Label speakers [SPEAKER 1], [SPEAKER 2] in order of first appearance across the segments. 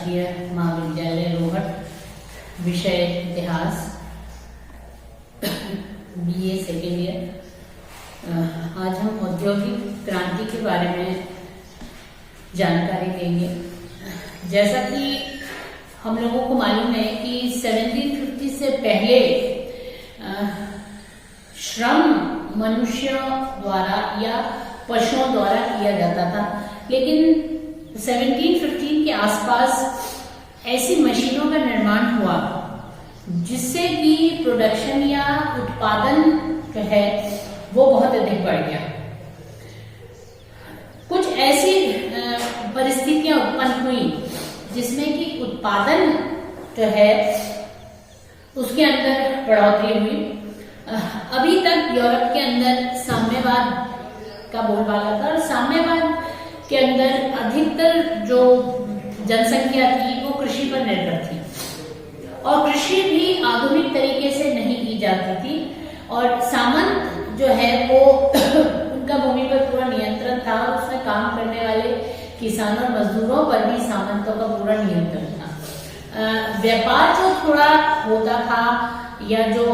[SPEAKER 1] राष्ट्रीय महाविद्यालय रोहट, विषय इतिहास, BA सेकेंड ईयर। आज हम औद्योगिक क्रांति के बारे में जानकारी देंगे। जैसा कि हम लोगों को मालूम है कि 1750 से पहले श्रम मनुष्यों द्वारा या पशुओं द्वारा किया जाता था, लेकिन 1715 के आसपास ऐसी मशीनों का निर्माण हुआ जिससे कि प्रोडक्शन या उत्पादन जो है वो बहुत अधिक बढ़ गया। कुछ ऐसी परिस्थितियां उत्पन्न हुई जिसमें कि उत्पादन जो है उसके अंदर बढ़ोतरी हुई। अभी तक यूरोप के अंदर साम्यवाद का बोलबाला था और साम्यवाद के अंदर अधिकतर जो जनसंख्या थी वो कृषि पर निर्भर थी और कृषि भी आधुनिक तरीके से नहीं की जाती थी और सामंत जो है वो उनका भूमि पर पूरा नियंत्रण था और उसमें काम करने वाले किसानों और मजदूरों पर भी सामंतों का पूरा नियंत्रण था। व्यापार जो थोड़ा होता था या जो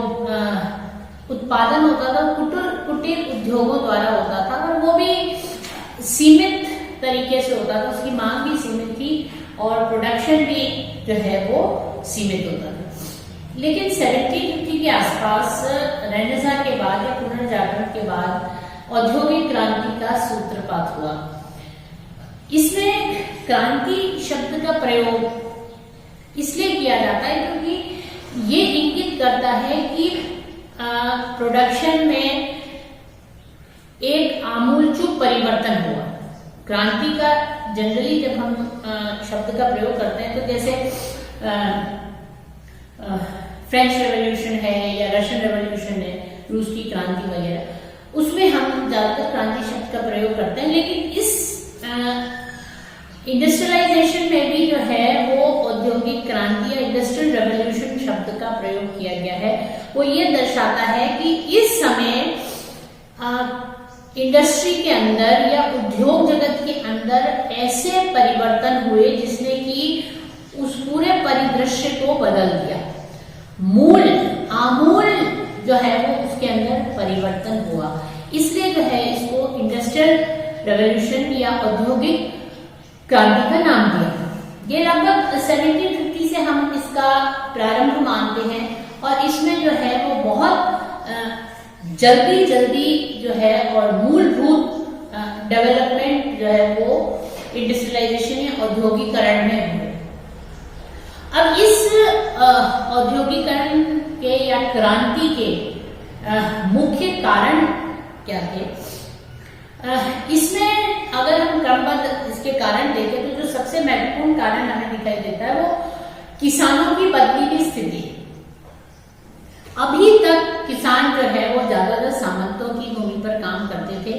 [SPEAKER 1] उत्पादन होता था कुटीर उद्योगों द्वारा होता था और वो भी सीमित तरीके से होता था, उसकी मांग भी सीमित थी और प्रोडक्शन भी जो है वो सीमित होता था। लेकिन 1750 के आसपास रेनेसां के बाद या पुनर्जागरण के बाद औद्योगिक क्रांति का सूत्रपात हुआ। इसमें क्रांति शब्द का प्रयोग इसलिए किया जाता है क्योंकि ये इंगित करता है कि प्रोडक्शन में एक आमूलचूल परिवर्तन हुआ। क्रांति का जनरली जब हम शब्द का प्रयोग करते हैं तो जैसे फ्रेंच रेवोल्यूशन है या रशियन रेवोल्यूशन है, रूस की क्रांति वगैरह, उसमें हम ज्यादातर क्रांति शब्द का प्रयोग करते हैं। लेकिन इस इंडस्ट्रियलाइजेशन में भी जो है वो औद्योगिक क्रांति या इंडस्ट्रियल रेवोल्यूशन शब्द का प्रयोग किया गया है। वो ये दर्शाता है कि इस समय इंडस्ट्री के अंदर या उद्योग जगत के अंदर ऐसे परिवर्तन हुए जिसने कि उस पूरे परिदृश्य को बदल दिया। आमूल जो है वो उसके अंदर परिवर्तन हुआ, इसलिए जो है इसको इंडस्ट्रियल रेवोल्यूशन या औद्योगिक क्रांति का नाम दिया। ये लगभग 1750 से हम इसका प्रारंभ मानते हैं और इसमें जो है वो बहुत जल्दी जो है और मूलभूत डेवलपमेंट जो है वो इंडस्ट्रियलाइजेशन या औद्योगिकरण में हुए। अब इस औद्योगिकरण के या क्रांति के मुख्य कारण क्या थे? इसमें अगर हम क्रमबद्ध इसके कारण देखें तो जो सबसे महत्वपूर्ण कारण हमें दिखाई देता है वो किसानों की बदली हुई स्थिति। अभी तक किसान जो है वो ज्यादातर सामंतों की भूमि पर काम करते थे,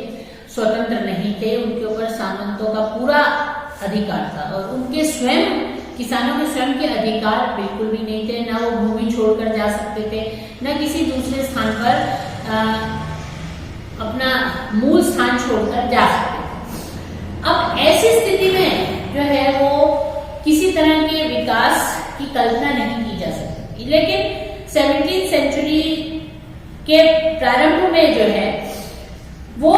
[SPEAKER 1] स्वतंत्र नहीं थे, उनके ऊपर सामंतों का पूरा अधिकार था और उनके स्वयं किसानों के स्वयं के अधिकार बिल्कुल भी नहीं थे। ना वो भूमि छोड़कर जा सकते थे, न किसी दूसरे स्थान पर अपना मूल स्थान छोड़कर जा सकते थे। अब ऐसी स्थिति में जो है वो किसी तरह के विकास की कल्पना नहीं की जा सकती। लेकिन 17वीं सेंचुरी के प्रारंभ में जो है वो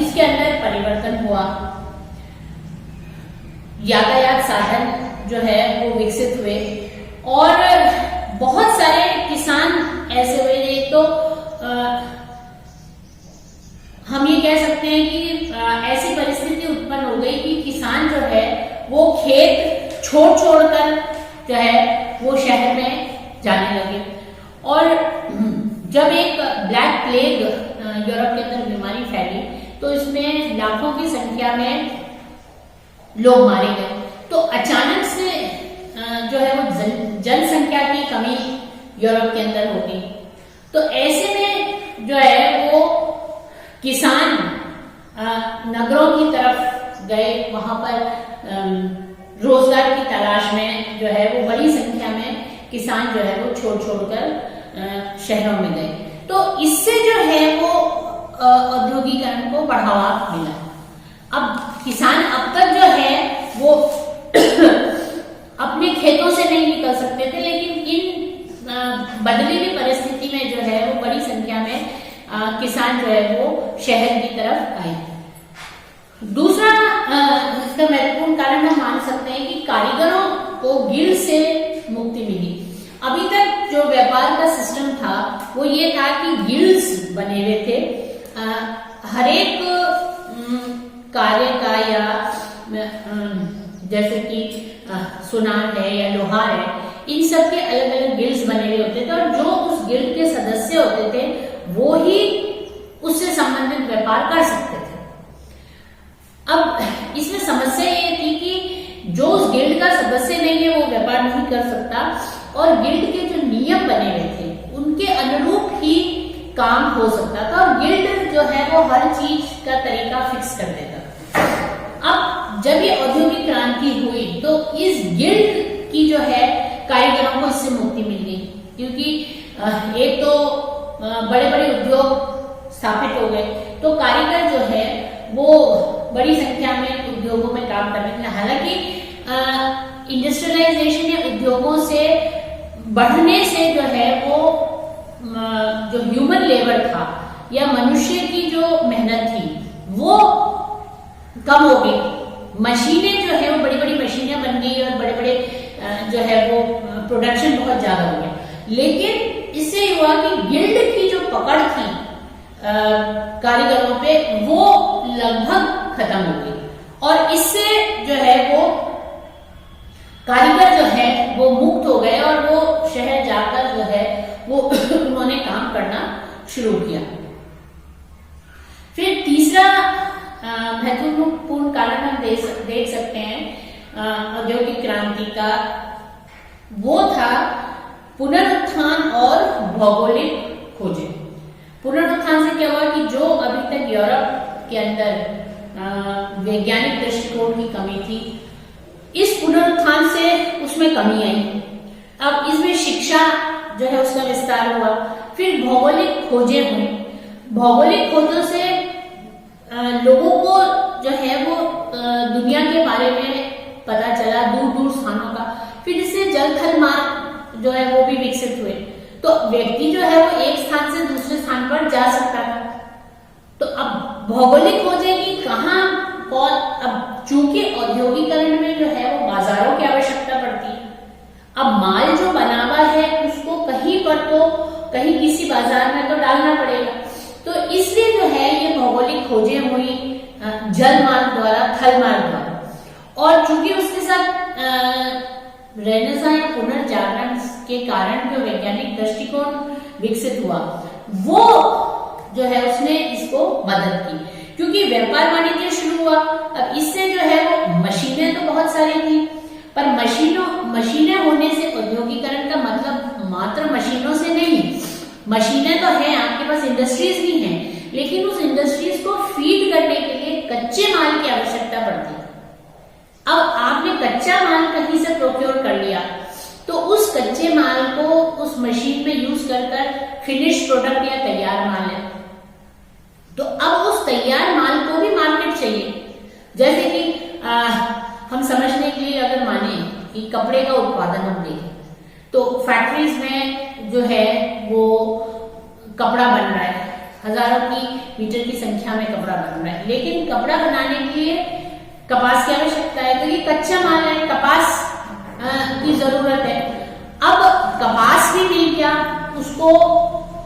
[SPEAKER 1] इसके अंदर परिवर्तन हुआ। यातायात साधन जो है वो विकसित हुए और बहुत सारे किसान ऐसे हुए। एक तो हम ये कह सकते हैं कि ऐसी परिस्थिति उत्पन्न हो गई कि किसान जो है वो खेत छोड़कर जो है वो शहर में जाने लगे और जब एक ब्लैक प्लेग यूरोप के अंदर बीमारी फैली तो इसमें लाखों की संख्या में लोग मारे गए। तो अचानक से जो है वो जनसंख्या की कमी यूरोप के अंदर हो गई। तो ऐसे में जो है वो किसान नगरों की तरफ गए, वहां पर रोजगार की तलाश में जो है वो बड़ी संख्या में किसान जो है वो छोड़कर शहरों में गए। तो इससे जो है वो औद्योगिकरण को बढ़ावा मिला। अब किसान अब तक जो है वो अब अपने खेतों से नहीं निकल सकते थे, लेकिन इन बदली हुई परिस्थिति में जो है वो बड़ी संख्या में किसान जो है वो शहर की तरफ आए। दूसरा इसका महत्वपूर्ण कारण हम मान सकते हैं कि कारीगरों को गिल्ड से मुक्ति मिली। अभी तक जो व्यापार का सिस्टम था वो ये था कि गिल्ड्स बने हुए थे, हर एक कार्य का, या जैसे कि सुनार है या लोहार है, इन सब के अलग अलग गिल्ड्स बने हुए होते थे, और जो उस गिल्ड के सदस्य होते थे वो ही उससे संबंधित व्यापार कर सकते थे। अब इसमें समस्या ये थी कि जो उस गिल्ड का सदस्य नहीं है वो व्यापार नहीं कर सकता, और गिल्ड के जो नियम बने हुए थे उनके अनुरूप ही काम हो सकता था, और गिल्ड जो है वो हर चीज का तरीका फिक्स कर देता। अब जब ये औद्योगिक क्रांति हुई तो इस गिल्ड की जो है कारीगरों को इससे मुक्ति मिल गई, क्योंकि एक तो बड़े बड़े उद्योग स्थापित हो गए, तो कारीगर जो है वो बड़ी संख्या में उद्योगों में काम करने लगे। हालांकि इंडस्ट्रियलाइजेशन या उद्योगों से बढ़ने से जो है वो जो ह्यूमन लेबर था या मनुष्य की जो मेहनत थी वो कम हो गई। मशीनें जो है वो बड़ी बड़ी मशीनें बन गई और बड़े बड़े जो है वो प्रोडक्शन बहुत ज्यादा हो गया, लेकिन इससे हुआ कि गिल्ड की जो पकड़ थी कारीगरों पे वो लगभग खत्म हो गई, और इससे जो है वो कारीगर जो है वो मुक्त हो गए और वो शहर जाकर जो है वो उन्होंने काम करना शुरू किया। फिर तीसरा महत्वपूर्ण कारण हम देख सकते हैं औद्योगिक क्रांति का, वो था पुनरुत्थान और भौगोलिक खोजें। पुनरुत्थान से क्या हुआ कि जो अभी तक यूरोप के अंदर वैज्ञानिक दृष्टिकोण की कमी थी, इस पुनरुत्थान से उसमें कमी आई। अब इसमें शिक्षा जो है उसका विस्तार हुआ। फिर भौगोलिक खोजें हुई। भौगोलिक खोजों से लोगों को जो है वो दुनिया के बारे में पता चला, दूर दूर स्थानों का। फिर इससे जल थल मार्ग जो है वो भी विकसित हुए, तो व्यक्ति जो है वो एक स्थान से दूसरे स्थान पर जा सकता था। तो अब भौगोलिक खोजें कि कहाँ और अब चूंकि औद्योगिकरण में जो है वो बाजारों की आवश्यकता पड़ती है, अब माल जो बना हुआ है उसको कहीं पर तो कहीं किसी बाजार में तो डालना पड़ेगा, तो इसलिए जो है ये भौगोलिक खोजें हुई जल मार्ग द्वारा, थल मार्ग द्वारा। और चूंकि उसके साथ रेनेसां या पुनर्जागरण के कारण जो वैज्ञानिक दृष्टिकोण विकसित हुआ वो जो है उसने इसको मदद की, क्योंकि व्यापार वाणिज्य शुरू हुआ। अब इससे जो है वो मशीनें तो बहुत सारी थी, पर मशीनें होने से औद्योगिकरण का मतलब मात्र मशीनों से नहीं। मशीनें तो हैं, आपके पास इंडस्ट्रीज भी हैं, लेकिन उस इंडस्ट्रीज को फीड करने के लिए कच्चे माल की आवश्यकता पड़ती है। अब आपने कच्चा माल कहीं से प्रोक्योर कर लिया, तो उस कच्चे माल को उस मशीन में यूज कर फिनिश प्रोडक्ट या तैयार माल है, तो अब उस तैयार माल को भी मार्केट चाहिए। जैसे कि हम समझने के लिए अगर माने कि कपड़े का उत्पादन हम देखें, तो फैक्ट्रीज में जो है वो कपड़ा बन रहा है, हजारों की मीटर की संख्या में कपड़ा बन रहा है, लेकिन कपड़ा बनाने के लिए कपास की आवश्यकता है, तो ये कच्चा माल है, कपास की जरूरत है। अब कपास भी मिल गया, उसको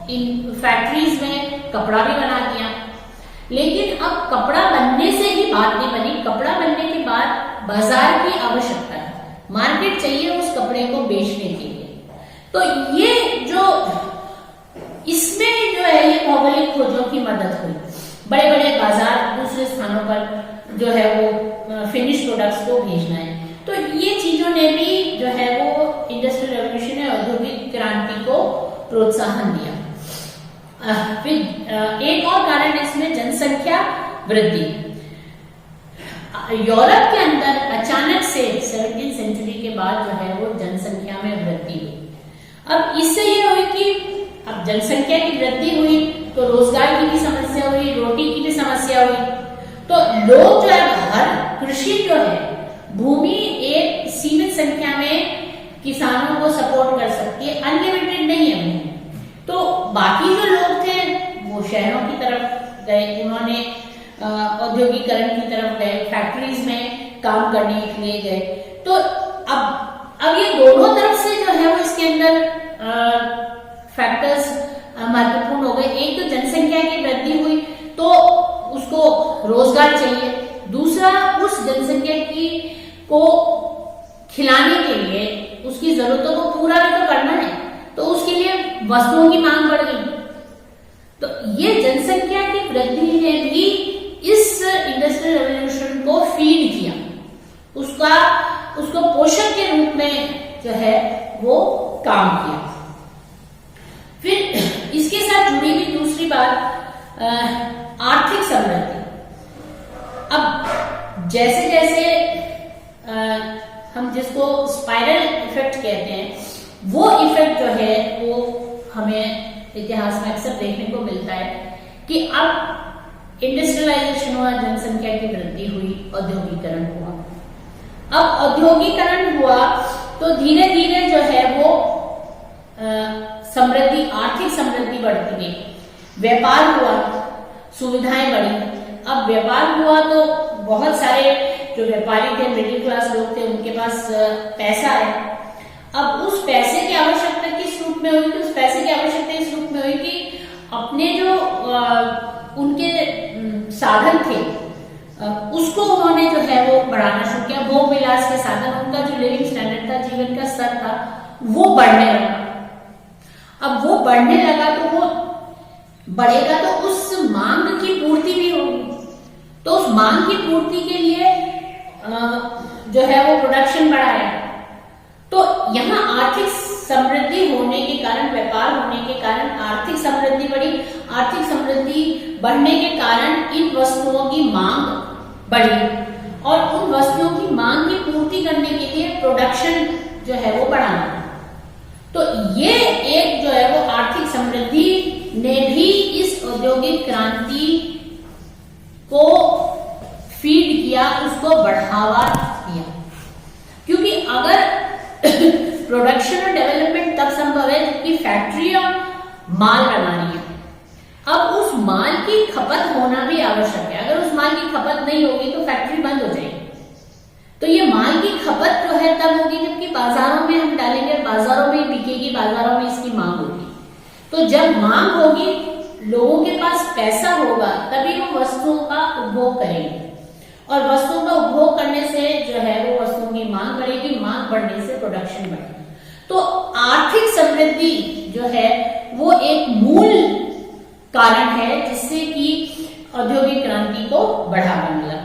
[SPEAKER 1] इन फैक्ट्रीज में कपड़ा भी बना दिया, लेकिन अब कपड़ा बनने से ही बात नहीं बनी। कपड़ा बनने के बाद बाजार की आवश्यकता है, मार्केट चाहिए उस कपड़े को बेचने के लिए। तो ये जो इसमें जो है ये भौगोलिक खोजों की मदद हुई। बड़े बड़े बाजार दूसरे स्थानों पर जो है वो फिनिश प्रोडक्ट्स को भेजना है, तो ये चीजों ने भी जो है वो इंडस्ट्रियल रेवोल्यूशन या औद्योगिक क्रांति को प्रोत्साहन दिया। फिर एक और कारण इसमें जनसंख्या वृद्धि। यूरोप के अंदर अचानक से 17वीं सेंचुरी के बाद जो है वो जनसंख्या में वृद्धि हुई। अब इससे ये हुई कि अब जनसंख्या की वृद्धि हुई तो रोजगार की भी समस्या हुई, रोटी की भी समस्या हुई, तो लोग जो है हर कृषि जो है भूमि एक सीमित संख्या में किसानों को सपोर्ट कर सकती है, अनलिमिटेड नहीं है वो। तो बाकी जो लोग थे वो शहरों की तरफ गए, उन्होंने औद्योगिकरण की तरफ गए, फैक्ट्रीज में काम करने के लिए गए। तो अब ये दोनों तरफ से जो है वो इसके अंदर फैक्टर्स महत्वपूर्ण हो गए। एक तो जनसंख्या की वृद्धि हुई तो उसको रोजगार चाहिए, दूसरा उस जनसंख्या की को खिलाने के लिए उसकी जरूरतों को पूरा भी तो करना है, तो उसके लिए वस्तुओं की मांग बढ़ गई। तो ये जनसंख्या की वृद्धि ने भी इस इंडस्ट्रियल रेवोल्यूशन को फीड किया, उसको पोषक के रूप में जो है वो काम किया। फिर इसके साथ जुड़ी हुई दूसरी बात आर्थिक समृद्धि। अब जैसे जैसे हम जिसको स्पाइरल इफेक्ट कहते हैं, वो इफेक्ट जो है वो हमें इतिहास में अक्सर देखने को मिलता है कि अब इंडस्ट्रियलाइजेशन हुआ, जनसंख्या की वृद्धि हुई, औद्योगिकरण हुआ। अब औद्योगिकरण हुआ तो धीरे धीरे जो है वो समृद्धि, आर्थिक समृद्धि बढ़ती गई, व्यापार हुआ, सुविधाएं बढ़ी। अब व्यापार हुआ तो बहुत सारे जो व्यापारी थे, मिडिल क्लास लोग थे, उनके पास पैसा है। अब उस पैसे की आवश्यकता किस रूप में हुई? उस पैसे की आवश्यकता इस रूप में हुई कि अपने जो उनके साधन थे उसको उन्होंने जो है वो बढ़ाना शुरू किया। भोग विलास के साधन, उनका जो लिविंग स्टैंडर्ड था, जीवन का स्तर था, वो बढ़ने लगा। अब वो बढ़ने लगा तो वो बढ़ेगा तो उस मांग की पूर्ति भी होगी। तो उस मांग की पूर्ति के लिए जो है वो प्रोडक्शन बढ़ाया। तो यहाँ आर्थिक समृद्धि होने के कारण, व्यापार होने के कारण आर्थिक समृद्धि बढ़ी। आर्थिक समृद्धि बढ़ने के कारण इन वस्तुओं की मांग बढ़ी और उन वस्तुओं की मांग की पूर्ति करने के लिए प्रोडक्शन जो है वो बढ़ाना। तो ये एक जो है वो आर्थिक समृद्धि ने भी इस औद्योगिक क्रांति को फीड किया, उसको बढ़ावा दिया। क्योंकि अगर प्रोडक्शन और डेवलपमेंट तब संभव है जबकि फैक्ट्रियां माल बना रही है। अब उस माल की खपत होना भी आवश्यक है। अगर उस माल की खपत नहीं होगी तो फैक्ट्री बंद हो जाएगी। तो ये माल की खपत जो है तब होगी जबकि बाजारों में हम डालेंगे, बाजारों में बिकेगी, बाजारों में इसकी मांग होगी। तो जब मांग होगी, लोगों के पास पैसा होगा, तभी वो वस्तुओं का उपभोग करेंगे और वस्तुओं का उपभोग करने से जो है वो वस्तुओं की मांग बढ़ेगी, मांग बढ़ने से प्रोडक्शन बढ़ेगा। तो आर्थिक समृद्धि जो है वो एक मूल कारण है जिससे कि औद्योगिक क्रांति को बढ़ावा मिला।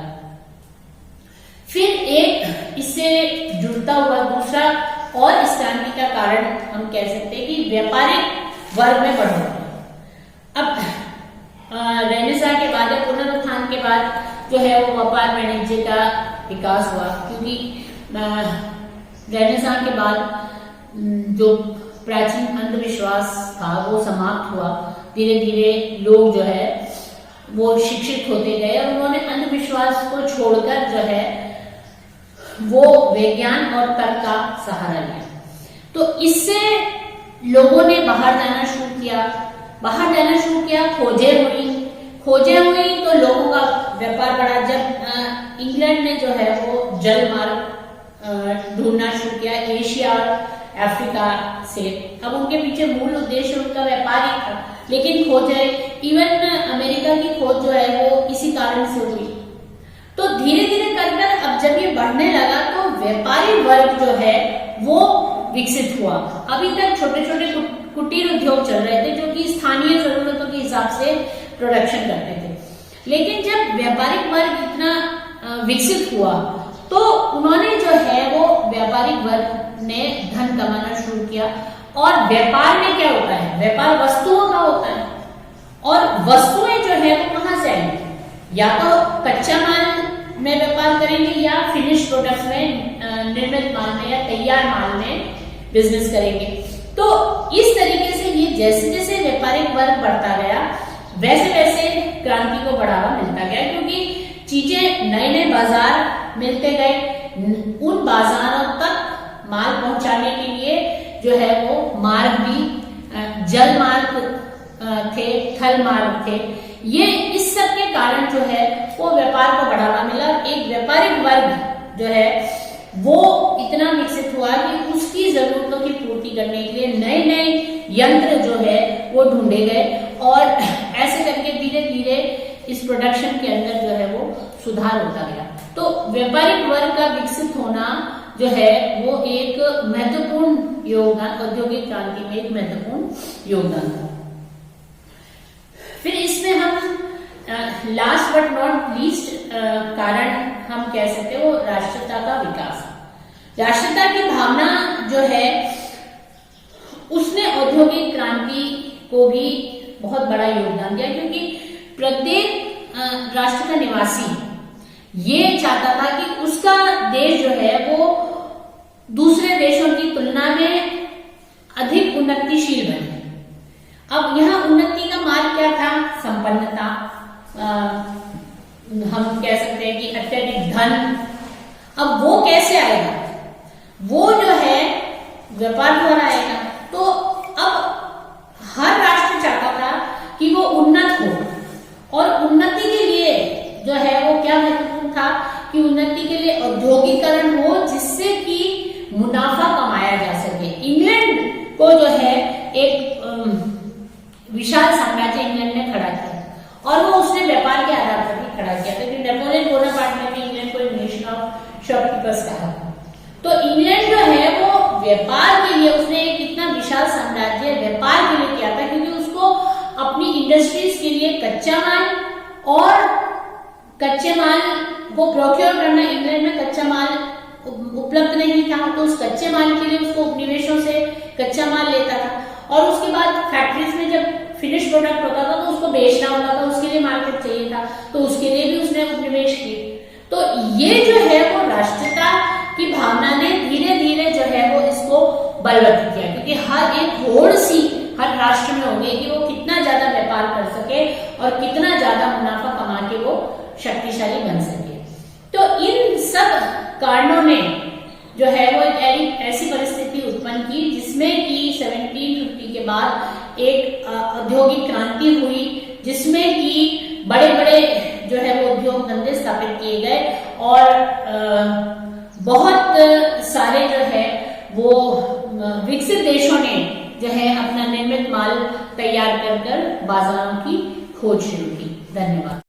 [SPEAKER 1] फिर एक इससे जुड़ता हुआ दूसरा और इस क्रांति का कारण हम कह सकते हैं कि व्यापारिक वर्ग में बढ़ोतरी। अब रेनेसां के बाद या पुनरुत्थान के बाद जो है वो व्यापार वाणिज्य का विकास हुआ, क्योंकि रेनेसां के बाद जो प्राचीन अंधविश्वास था वो समाप्त हुआ। धीरे धीरे लोग जो है वो शिक्षित होते गए और उन्होंने अंधविश्वास को छोड़कर जो है वो विज्ञान और तर्क का सहारा लिया। तो इससे लोगों ने बाहर जाना शुरू किया, खोजें हुई तो लोगों का व्यापार बढ़ा। जब इंग्लैंड ने जो है वो जल मार्ग ढूंढना शुरू किया एशिया और अफ्रीका से, अब उनके पीछे मूल उद्देश्य उनका व्यापार ही था, लेकिन खोजें, इवन अमेरिका की खोज जो है वो इसी कारण से हुई। तो धीरे धीरे कर अब जब ये बढ़ने लगा तो व्यापारी वर्ग जो है वो विकसित हुआ। अभी तक छोटे छोटे कुटीर उद्योग चल रहे थे जो कि स्थानीय जरूरतों के हिसाब से प्रोडक्शन करते थे, लेकिन जब व्यापारिक वर्ग इतना विकसित हुआ तो उन्होंने जो है वो व्यापारिक वर्ग ने धन कमाना शुरू किया। और व्यापार में क्या होता है? व्यापार वस्तुओं का होता है और वस्तुएं जो है वो कहां से आएंगी? या तो कच्चा माल में व्यापार करेंगे या फिनिश प्रोडक्ट्स में, निर्मित माल में या तैयार माल में बिजनेस करेंगे। तो इस तरीके से ये जैसे जैसे व्यापारिक वर्ग बढ़ता गया वैसे वैसे क्रांति को बढ़ावा मिलता गया, क्योंकि चीजें नए नए बाजार मिलते गए, उन बाजारों तक माल पहुंचाने के लिए जो है वो मार्ग भी, जल मार्ग थे, थल मार्ग थे। ये इस सब के कारण जो है वो व्यापार को बढ़ावा मिला। एक व्यापारिक वर्ग जो है वो इतना विकसित हुआ कि उसकी जरूरतों की पूर्ति करने के लिए नए नए यंत्र जो है वो ढूंढे गए, और ऐसे करके धीरे धीरे इस प्रोडक्शन के अंदर जो है वो सुधार होता गया। तो व्यापारिक वर्ग का विकसित होना जो है वो एक महत्वपूर्ण योगदान, औद्योगिक क्रांति में एक महत्वपूर्ण योगदान था। फिर इसमें हम लास्ट बट नॉट लीस्ट कारण हम कह सकते हैं वो राष्ट्रीयता का विकास। राष्ट्रीयता की भावना जो है उसने औद्योगिक क्रांति को भी बहुत बड़ा योगदान दिया, क्योंकि प्रत्येक राष्ट्र का निवासी ये चाहता था कि उसका देश जो है वो दूसरे देशों की तुलना में अधिक उन्नतिशील बने। अब यहाँ उन्नति का मार्ग क्या था? संपन्नता, हम कह सकते हैं कि अत्यधिक धन। अब वो कैसे आएगा? वो जो है व्यापार द्वारा आएगा। तो अब हर राष्ट्र चाहता था कि वो उन्नत हो, और उन्नति के लिए जो है वो क्या महत्वपूर्ण था कि उन्नति के लिए औद्योगिकरण हो, जिससे कि मुनाफा कमाया जा सके। इंग्लैंड को जो है एक विशाल साम्राज्य इंग्लैंड ने खड़ा किया, और वो उसने व्यापार के आधार पर भी खड़ा किया था। नेपोलियन बोनापार्ट ने भी इंग्लैंड को नेशन ऑफ शॉपकीपर्स कहा। तो इंग्लैंड जो है वो व्यापार के लिए उसने एक इतना विशाल साम्राज्य व्यापार के लिए किया था, क्योंकि उसको अपनी इंडस्ट्रीज के लिए कच्चा माल और कच्चे माल को प्रोक्योर करना, इंग्लैंड में कच्चा माल उपलब्ध नहीं था, तो उस कच्चे माल के लिए उसको उपनिवेशों से कच्चा माल लेता था, और उसके बाद फैक्ट्रीज में जब फिनिश प्रोडक्ट होता था तो उसको बेचना होता था, उसके लिए मार्केट चाहिए था, तो उसके लिए भी उसने उपनिवेश किए। तो ये जो है वो राष्ट्रीयता की भावना ने धीरे धीरे जो है वो इसको बलवत्त किया, क्योंकि हर एक होड़ सी हर राष्ट्र में होगी कि वो कितना ज्यादा व्यापार कर सके और कितना ज्यादा मुनाफा कमा के वो शक्तिशाली बन सके। तो इन सब कारणों ने जो है वो एक ऐसी परिस्थिति उत्पन्न की जिसमें कि 1750 के बाद एक औद्योगिक क्रांति हुई, जिसमें कि बड़े बड़े जो है वो उद्योग धंधे स्थापित किए गए, और बहुत सारे जो है वो विकसित देशों ने जो है अपना निर्मित माल तैयार कर बाजारों की खोज शुरू की। धन्यवाद।